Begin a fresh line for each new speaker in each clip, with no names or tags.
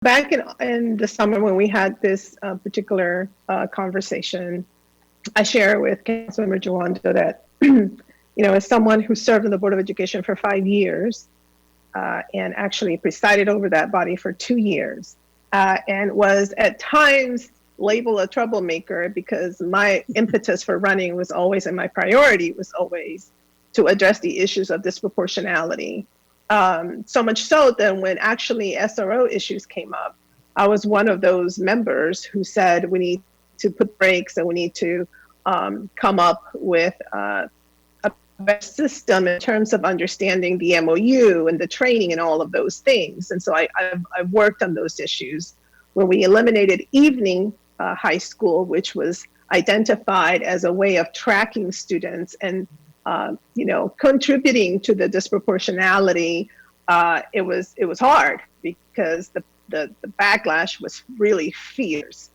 Back in the summer when we had this particular conversation, I share with Councilmember Jawando that, as someone who served on the Board of Education for 5 years and actually presided over that body for 2 years, and was at times labeled a troublemaker because my impetus for running was always, and my priority was always to address the issues of disproportionality. So much so that when actually SRO issues came up, I was one of those members who said we need to put brakes and we need to come up with a better system in terms of understanding the MOU and the training and all of those things. And so I've worked on those issues when we eliminated evening high school, which was identified as a way of tracking students and contributing to the disproportionality. It was hard because the backlash was really fierce.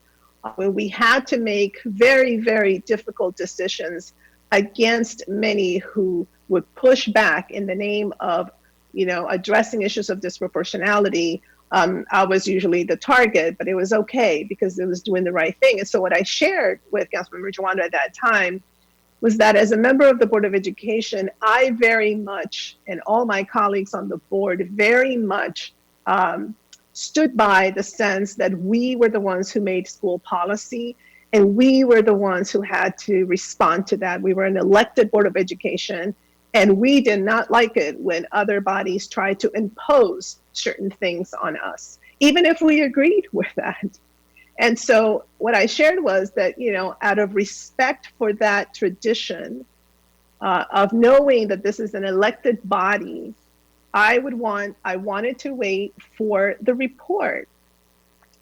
When we had to make very, very difficult decisions against many who would push back in the name of, addressing issues of disproportionality. I was usually the target, but it was okay because it was doing the right thing. And so what I shared with Councilmember Jawando at that time was that as a member of the Board of Education, I very much, and all my colleagues on the board very much stood by the sense that we were the ones who made school policy, and we were the ones who had to respond to that. We were an elected Board of Education, and we did not like it when other bodies tried to impose certain things on us, even if we agreed with that. And so what I shared was that, out of respect for that tradition of knowing that this is an elected body, I wanted to wait for the report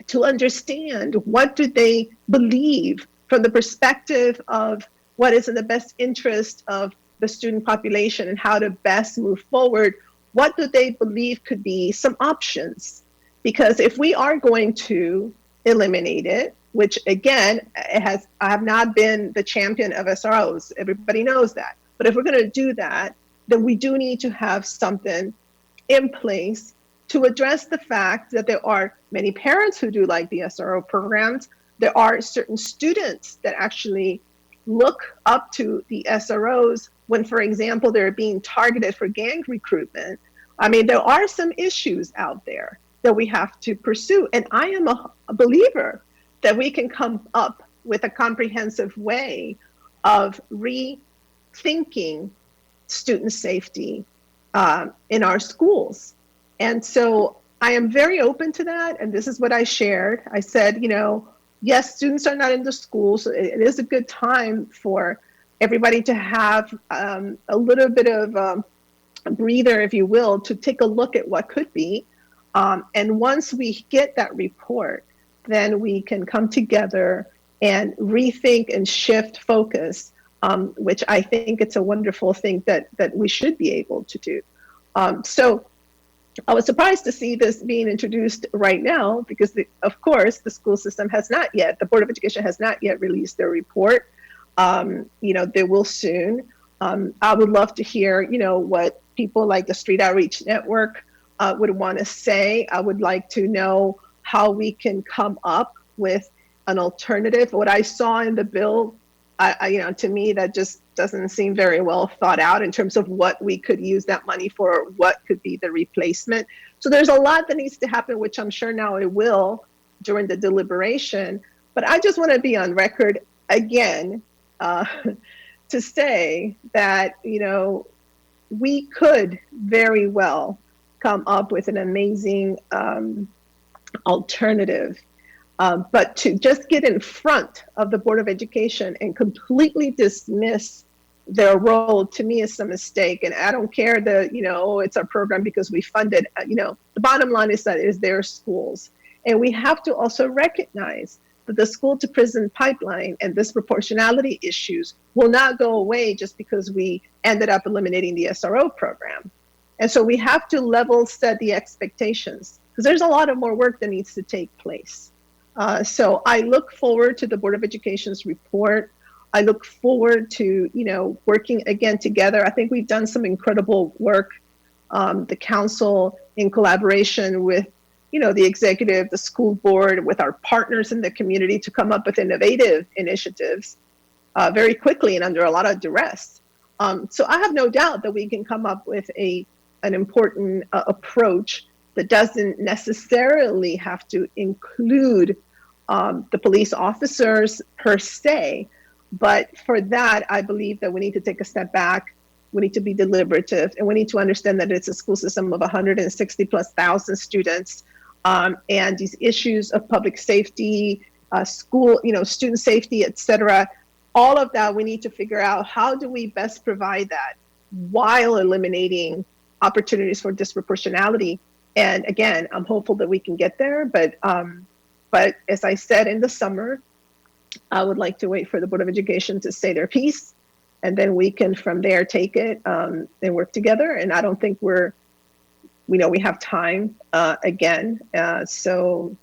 to understand what do they believe from the perspective of what is in the best interest of the student population and how to best move forward. What do they believe could be some options? Because if we are going to eliminate it, which again, I have not been the champion of SROs. Everybody knows that. But if we're going to do that, then we do need to have something in place to address the fact that there are many parents who do like the SRO programs. There are certain students that actually look up to the SROs when, for example, they're being targeted for gang recruitment. I mean, there are some issues out there that we have to pursue. And I am a believer that we can come up with a comprehensive way of rethinking student safety in our schools. And so I am very open to that. And this is what I shared. I said, yes, students are not in the schools. So it is a good time for everybody to have a little bit of a breather, if you will, to take a look at what could be. And once we get that report, then we can come together and rethink and shift focus, which I think it's a wonderful thing that we should be able to do. So I was surprised to see this being introduced right now because, of course, the school system has not yet, the Board of Education has not yet released their report. They will soon. I would love to hear, what people like the Street Outreach Network would want to say. I would like to know how we can come up with an alternative. What I saw in the bill, to me, that just doesn't seem very well thought out in terms of what we could use that money for, what could be the replacement. So there's a lot that needs to happen, which I'm sure now it will during the deliberation. But I just want to be on record again to say that, we could very well come up with an amazing alternative. But to just get in front of the Board of Education and completely dismiss their role, to me, is a mistake. And I don't care that, it's our program because we fund it. The bottom line is that it is their schools. And we have to also recognize that the school to prison pipeline and disproportionality issues will not go away just because we ended up eliminating the SRO program. And so we have to level set the expectations because there's a lot of more work that needs to take place. So I look forward to the Board of Education's report. I look forward to, working again together. I think we've done some incredible work. The council in collaboration with, the executive, the school board, with our partners in the community to come up with innovative initiatives very quickly and under a lot of duress. So I have no doubt that we can come up with an important approach that doesn't necessarily have to include the police officers per se. But for that, I believe that we need to take a step back. We need to be deliberative, and we need to understand that it's a school system of 160 plus thousand students, and these issues of public safety, school, student safety, et cetera. All of that, we need to figure out how do we best provide that while eliminating opportunities for disproportionality. And again, I'm hopeful that we can get there, but as I said in the summer, I would like to wait for the Board of Education to say their piece, and then we can from there take it and work together. And I don't think we have time again. So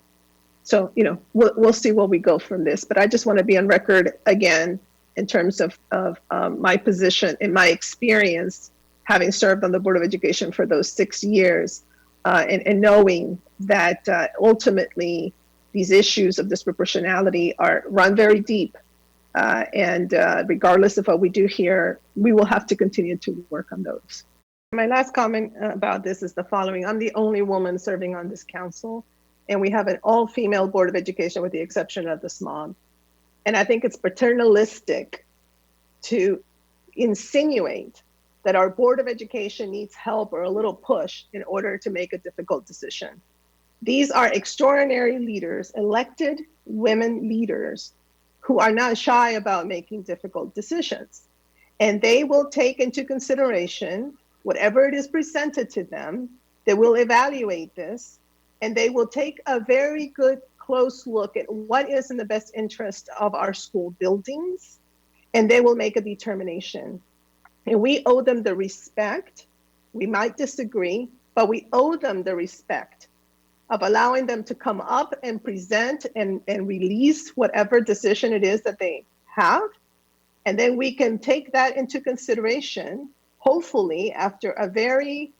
we'll see where we go from this. But I just want to be on record again in terms of my position and my experience, having served on the Board of Education for those 6 years, and knowing that ultimately these issues of disproportionality run very deep. And regardless of what we do here, we will have to continue to work on those. My last comment about this is the following. I'm the only woman serving on this council, and we have an all-female Board of Education with the exception of the SMOG. And I think it's paternalistic to insinuate that our Board of Education needs help or a little push in order to make a difficult decision. These are extraordinary leaders, elected women leaders, who are not shy about making difficult decisions. And they will take into consideration whatever it is presented to them. They will evaluate this, and they will take a very good close look at what is in the best interest of our school buildings, and they will make a determination. And we owe them the respect. We might disagree, but we owe them the respect of allowing them to come up and present and release whatever decision it is that they have. And then we can take that into consideration, hopefully after a very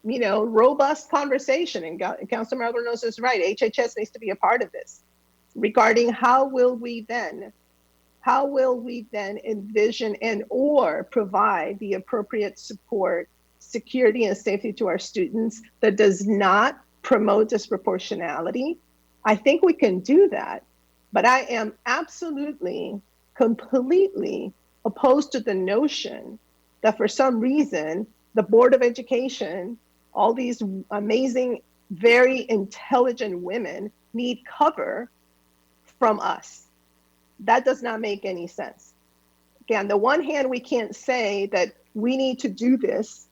robust conversation, and Councilmember knows is right, HHS needs to be a part of this, regarding how will we then envision and or provide the appropriate support, security, and safety to our students that does not promote disproportionality. I think we can do that, but I am absolutely, completely opposed to the notion that for some reason, the Board of Education, all these amazing, very intelligent women need cover from us. That does not make any sense. Okay, on the one hand, we can't say that we need to do this,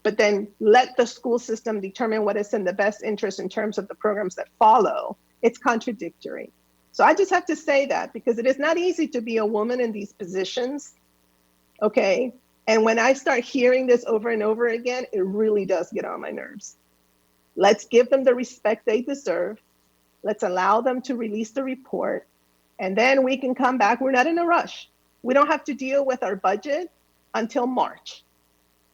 but then let the school system determine what is in the best interest in terms of the programs that follow. It's contradictory. So I just have to say that, because it is not easy to be a woman in these positions, okay? And when I start hearing this over and over again, it really does get on my nerves. Let's give them the respect they deserve. Let's allow them to release the report, and then we can come back. We're not in a rush. We don't have to deal with our budget until March.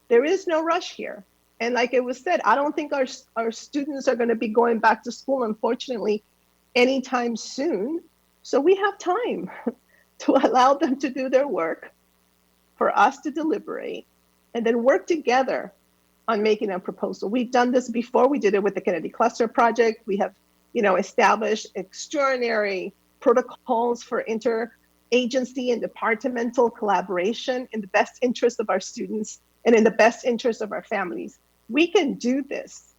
There is no rush here. And like it was said, I don't think our students are going to be going back to school, unfortunately, anytime soon. So we have time to allow them to do their work, for us to deliberate, and then work together on making a proposal. We've done this before. We did it with the Kennedy Cluster Project. We have, established extraordinary protocols for interagency and departmental collaboration in the best interest of our students and in the best interest of our families. We can do this,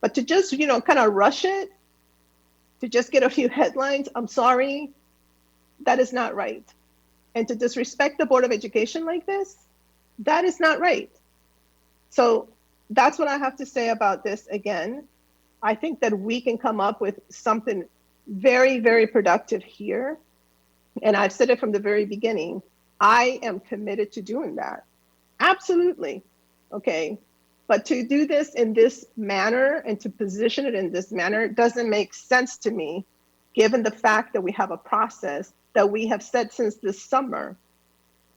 but to just, kind of rush it, to just get a few headlines, I'm sorry, that is not right. And to disrespect the Board of Education like this, that is not right. So that's what I have to say about this. Again, I think that we can come up with something very, very productive here. And I've said it from the very beginning, I am committed to doing that. Absolutely, okay? But to do this in this manner and to position it in this manner doesn't make sense to me, given the fact that we have a process that we have said since this summer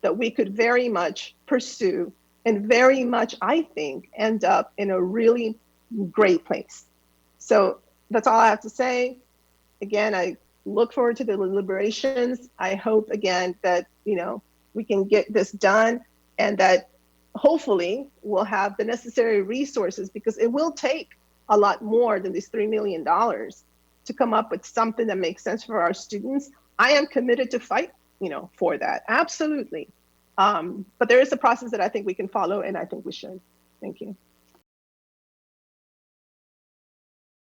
that we could very much pursue and very much, I think, end up in a really great place. So that's all I have to say. Again, I look forward to the deliberations. I hope again that, we can get this done, and that hopefully we'll have the necessary resources, because it will take a lot more than these $3 million to come up with something that makes sense for our students. I am committed to fight, for that. Absolutely. But there is a process that I think we can follow, and I think we should. Thank you.